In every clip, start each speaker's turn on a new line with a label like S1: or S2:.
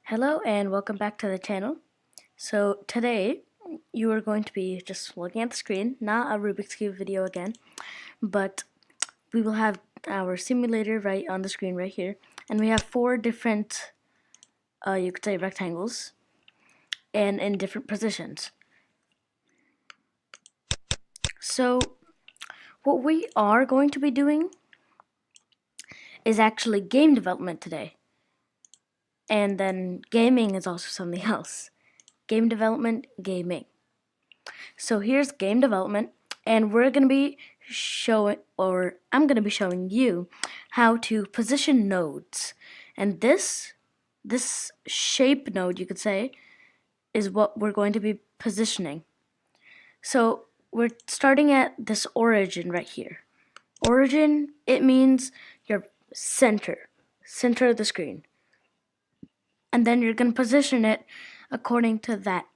S1: Hello and welcome back to the channel. So today you are going to be just looking at the screen, not a Rubik's Cube video again, but we will have our simulator right on the screen right here, and we have four different, you could say rectangles, and in different positions. So what we are going to be doing is actually game development today. And then gaming is also something else. Game development, gaming. So here's game development, and we're going to be showing, or I'm going to be showing you how to position nodes. And this shape node, you could say, is what we're going to be positioning. So we're starting at this origin right here. Origin, it means your center of the screen. And then you're going to position it according to that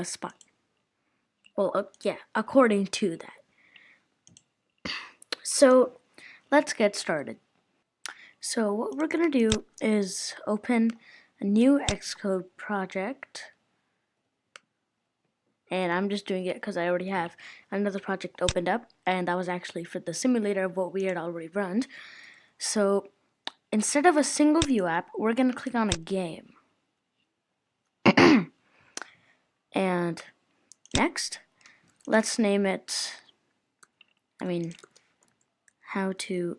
S1: spot. Well, yeah, according to that. So let's get started. So what we're going to do is open a new Xcode project. And I'm just doing it because I already have another project opened up, and that was actually for the simulator of what we had already run. So instead of a single view app, we're going to click on a game. And next, let's name it, how to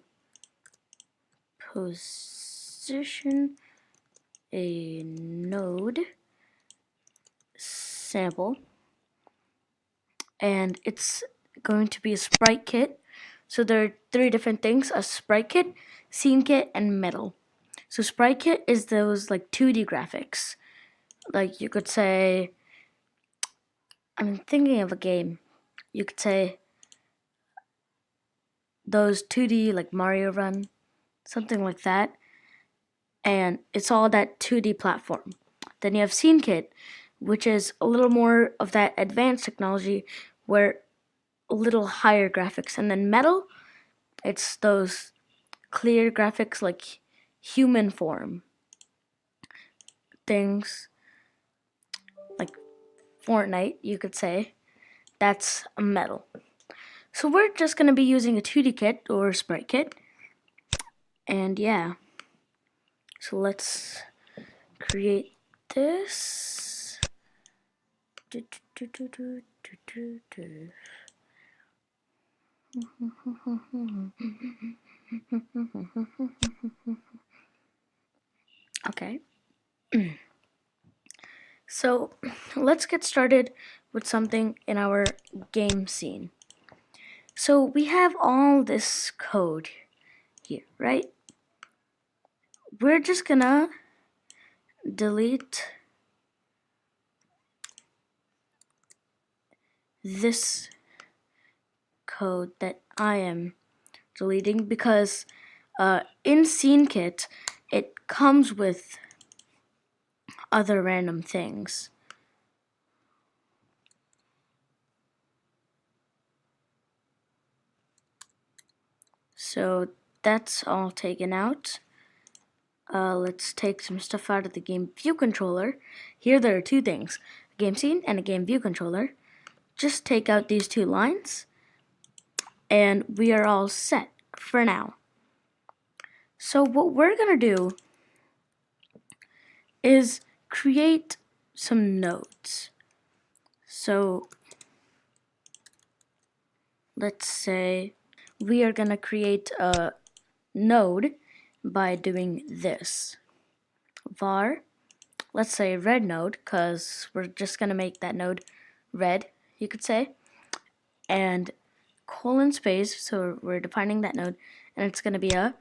S1: position a node sample. And it's going to be a Sprite Kit. So there are three different things: a Sprite Kit, Scene Kit, and Metal. So Sprite Kit is those like 2D graphics. Like you could say, I'm thinking of a game. You could say those 2D like Mario Run, something like that. And it's all that 2D platform. Then you have Scene Kit, which is a little more of that advanced technology where a little higher graphics. And then Metal, it's those clear graphics like human form things, like Fortnite, you could say. That's a Metal. So we're just going to be using a 2D kit or Sprite Kit. And yeah, so let's create this. Okay. So let's get started with something in our game scene. So we have all this code here, right? We're just gonna delete this code that I am deleting because in Scene Kit it comes with other random things. So that's all taken out. Let's take some stuff out of the game view controller. Here there are two things: a game scene and a game view controller. Just take out these two lines and we are all set for now. So what we're gonna do is create some nodes. So let's say we are gonna create a node by doing this. Var, let's say red node, because we're just gonna make that node red, you could say, and colon space, so we're defining that node, and it's gonna be a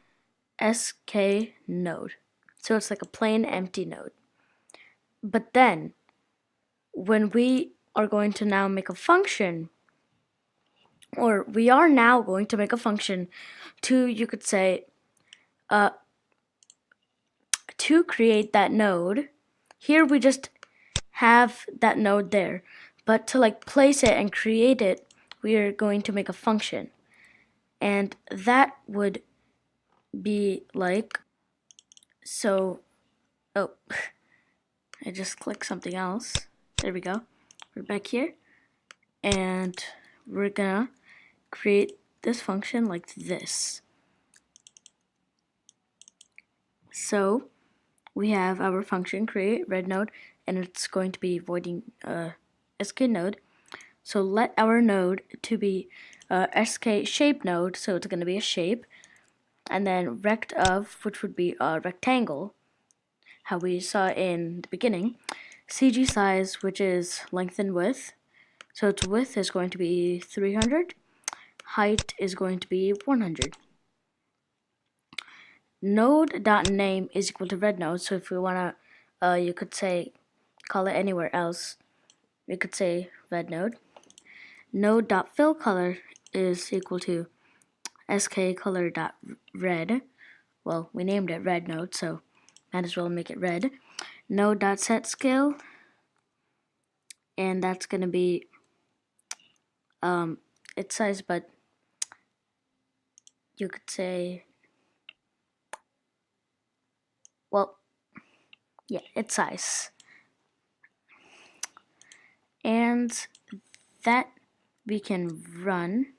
S1: SK node. So it's like a plain empty node. But then when we are going to now make a function, or we are now going to make a function to, you could say, to create that node. Here we just have that node there, but to like place it and create it, we are going to make a function, and that would be like So, oh, I just clicked something else. There we go. We're back here, and we're gonna create this function like this. So we have our function create red node, and it's going to be voiding sk node. So let our node to be sk shape node, so it's going to be a shape, and then rect of, which would be a rectangle, how we saw in the beginning, cg size, which is length and width, so its width is going to be 300, height is going to be 100. Node.name is equal to red node, so if we want to, you could say, call it anywhere else, we could say red node. Node.fillColor is equal to skcolor.red. Well, we named it red node, so might as well make it red. Node.setScale, and that's going to be its size, but you could say, well, yeah, its size. And that we can run.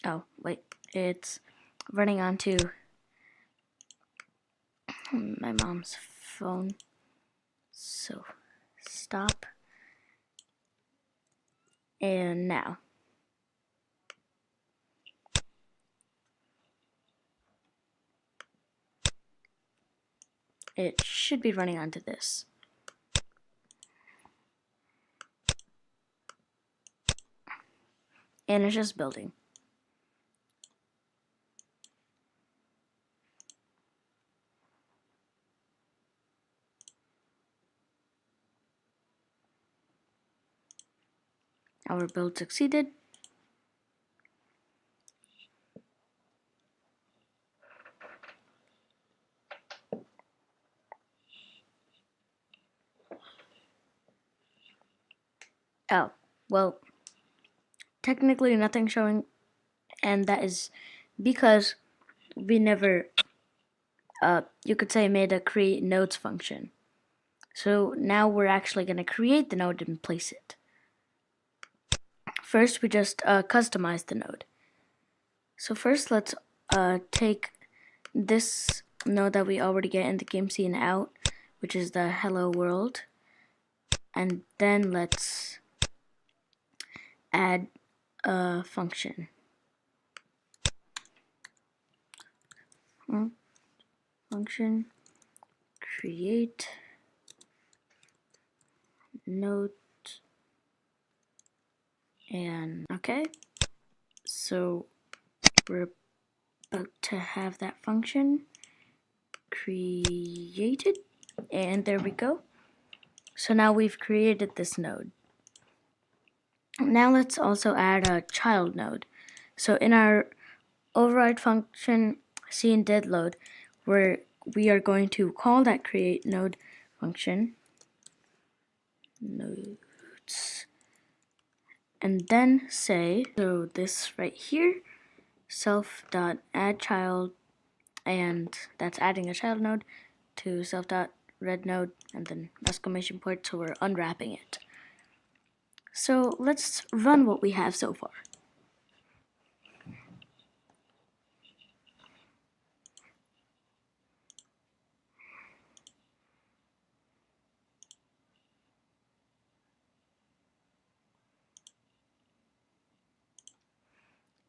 S1: Oh, wait, it's running onto my mom's phone. So, stop. And now. It should be running onto this. And it's just building. Our build succeeded. Oh, well, technically nothing showing, and that is because we never, you could say, made a create nodes function. So now we're actually going to create the node and place it. First, we just customize the node. So first, let's take this node that we already get in the game scene out, which is the hello world, and then let's add a function. Function create node, and okay, so we're about to have that function created, and there we go. So now we've created this node. Now let's also add a child node. So in our override function scene did load, where we are going to call that create node function nodes, and then say, so this right here, self.addChild, and that's adding a child node to self.red node, and then exclamation point, so we're unwrapping it. So let's run what we have so far.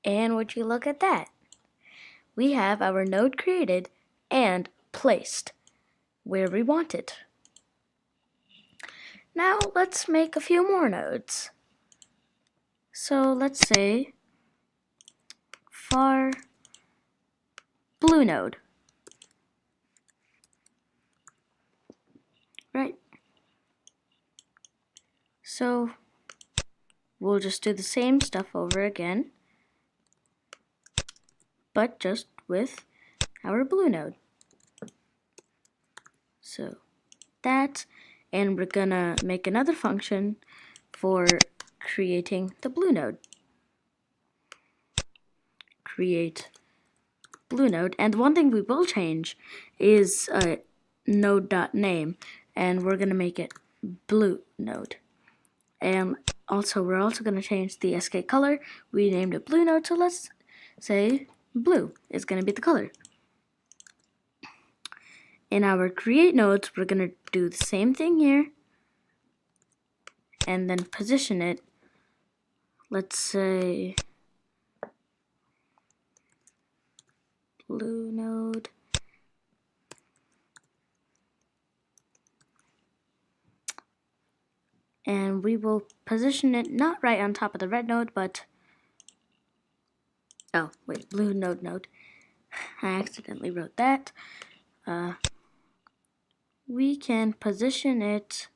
S1: And would you look at that? We have our node created and placed where we want it. Now let's make a few more nodes. So let's say far blue node. Right. So we'll just do the same stuff over again, but just with our blue node. So that, and we're gonna make another function for creating the blue node. Create blue node, and one thing we will change is node.name, and we're gonna make it blue node. And also we're also gonna change the SK color. We named it blue node, so let's say blue is gonna be the color. In our create nodes, we're gonna do the same thing here and then position it. Let's say blue node. And we will position it not right on top of the red node, but oh wait, blue node. I accidentally wrote that. We can position it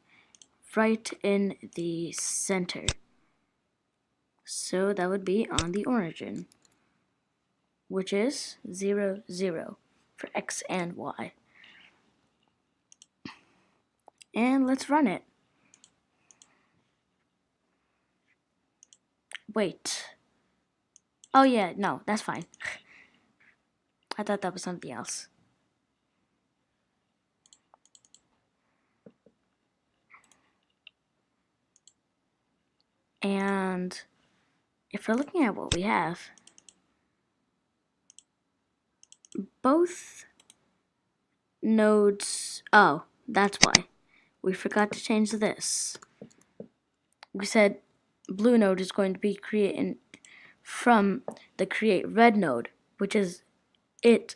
S1: right in the center. So that would be on the origin, which is 0, 0 for X and Y. And let's run it. Wait. Oh yeah, no, that's fine. I thought that was something else. And if we're looking at what we have, both nodes, oh, that's why. We forgot to change this. We said blue node is going to be created from the create red node, which is that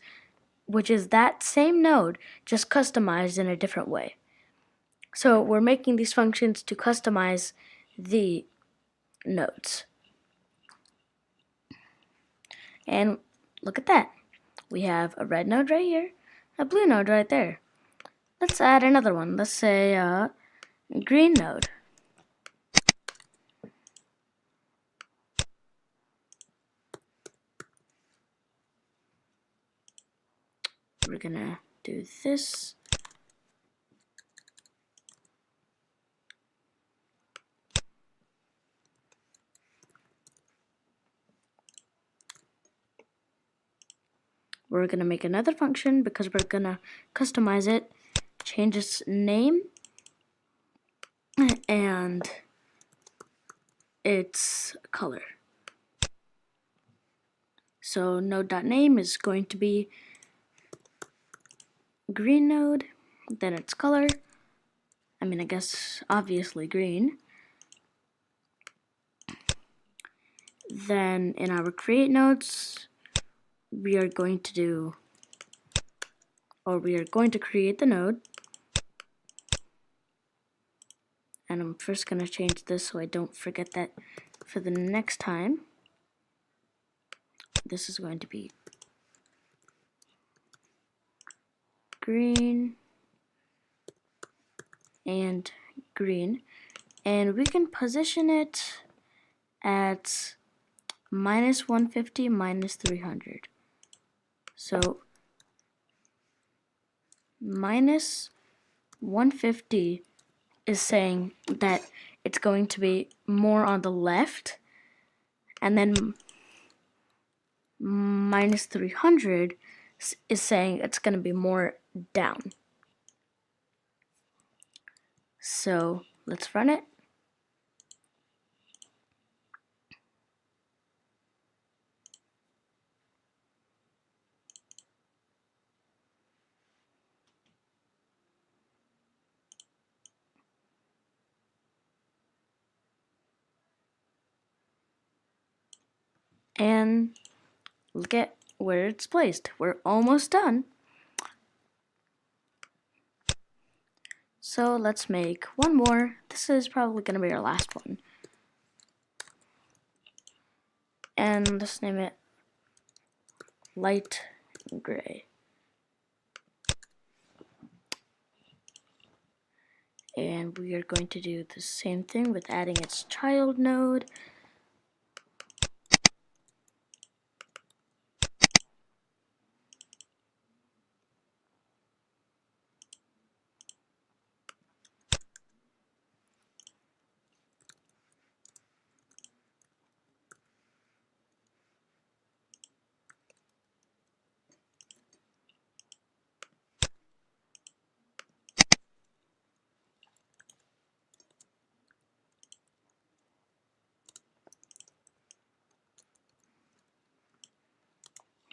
S1: same node, just customized in a different way. So we're making these functions to customize the nodes. And look at that. We have a red node right here, a blue node right there. Let's add another one. Let's say green node. We're gonna do this. We're gonna make another function because we're gonna customize it, change its name and its color. So node.name is going to be green node, then its color, I guess obviously green. Then in our create nodes, we are going to create the node. And I'm first going to change this so I don't forget that for the next time. This is going to be green and green. And we can position it at -150, -300. So -150 is saying that it's going to be more on the left, and then -300 is saying it's going to be more down. So let's run it. And look at where it's placed. We're almost done. So let's make one more. This is probably going to be our last one. And let's name it light gray. And we are going to do the same thing with adding its child node.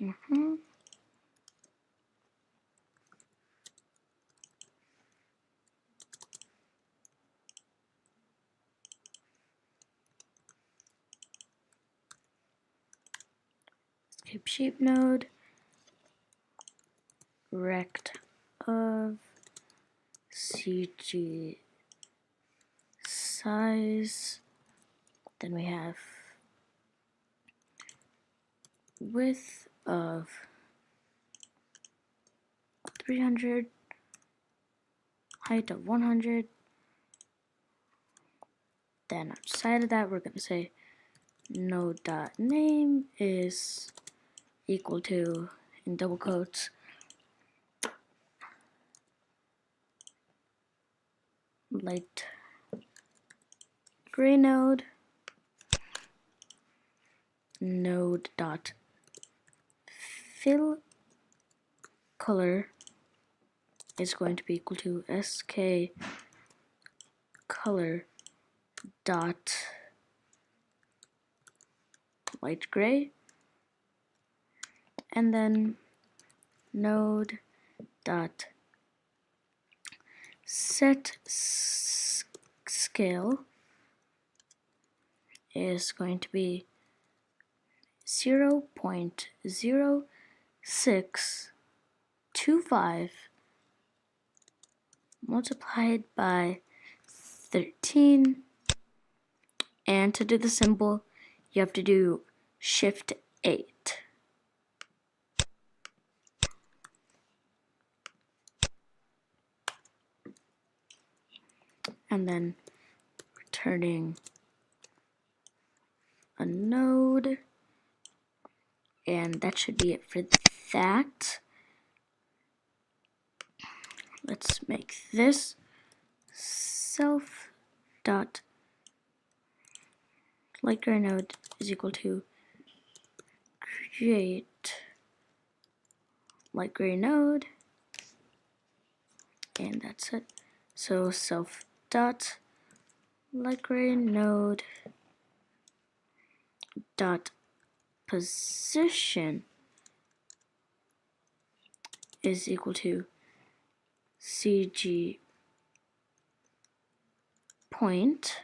S1: Escape shape node, rect of CG size. Then we have width of 300, height of 100. Then outside of that, we're going to say node.name is equal to, in double quotes, light gray node. Node dot fill color is going to be equal to sk color dot light gray, and then node dot set scale is going to be 0.0625 multiplied by 13, and to do the symbol you have to do Shift 8. And then returning a node, and that should be it for that. Let's make this self dot light gray node is equal to create light gray node, and that's it. So self dot light gray node dot position is equal to CG point,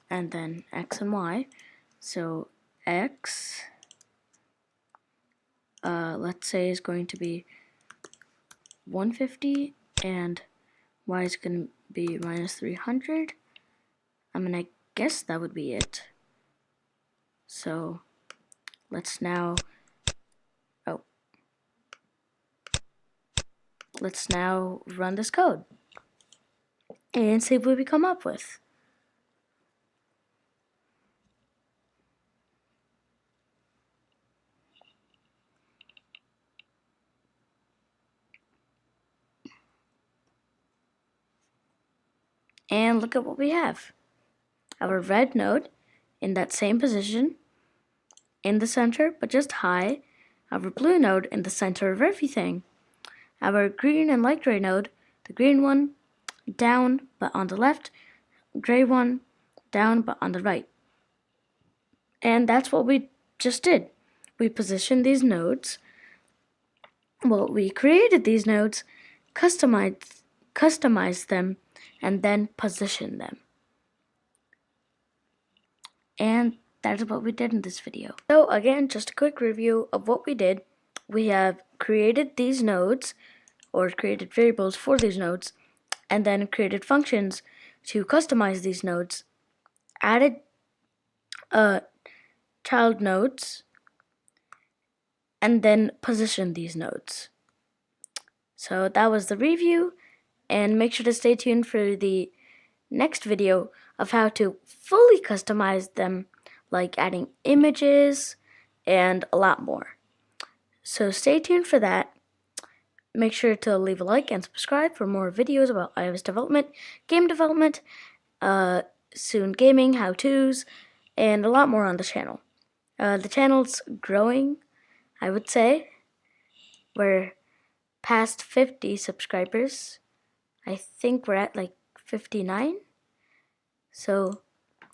S1: and then X and Y. So X, let's say, is going to be 150, and Y is going to be minus 300. I mean, I guess that would be it. So let's now, let's now run this code and see what we come up with. And look at what we have. Our red node in that same position in the center, but just high. Our blue node in the center of everything. Our green and light gray node, the green one down but on the left, gray one down but on the right. And that's what we just did. We positioned these nodes. Well, we created these nodes, customized them, and then positioned them. And that is what we did in this video. So again, just a quick review of what we did. We have created these nodes, or created variables for these nodes, and then created functions to customize these nodes, added child nodes, and then positioned these nodes. So that was the review, and make sure to stay tuned for the next video of how to fully customize them, like adding images and a lot more. So stay tuned for that. Make sure to leave a like and subscribe for more videos about iOS development, game development, soon gaming, how-tos, and a lot more on the channel. The channel's growing, I would say. We're past 50 subscribers. I think we're at like 59. So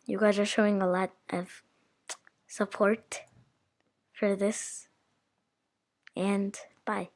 S1: you guys are showing a lot of support for this, and bye.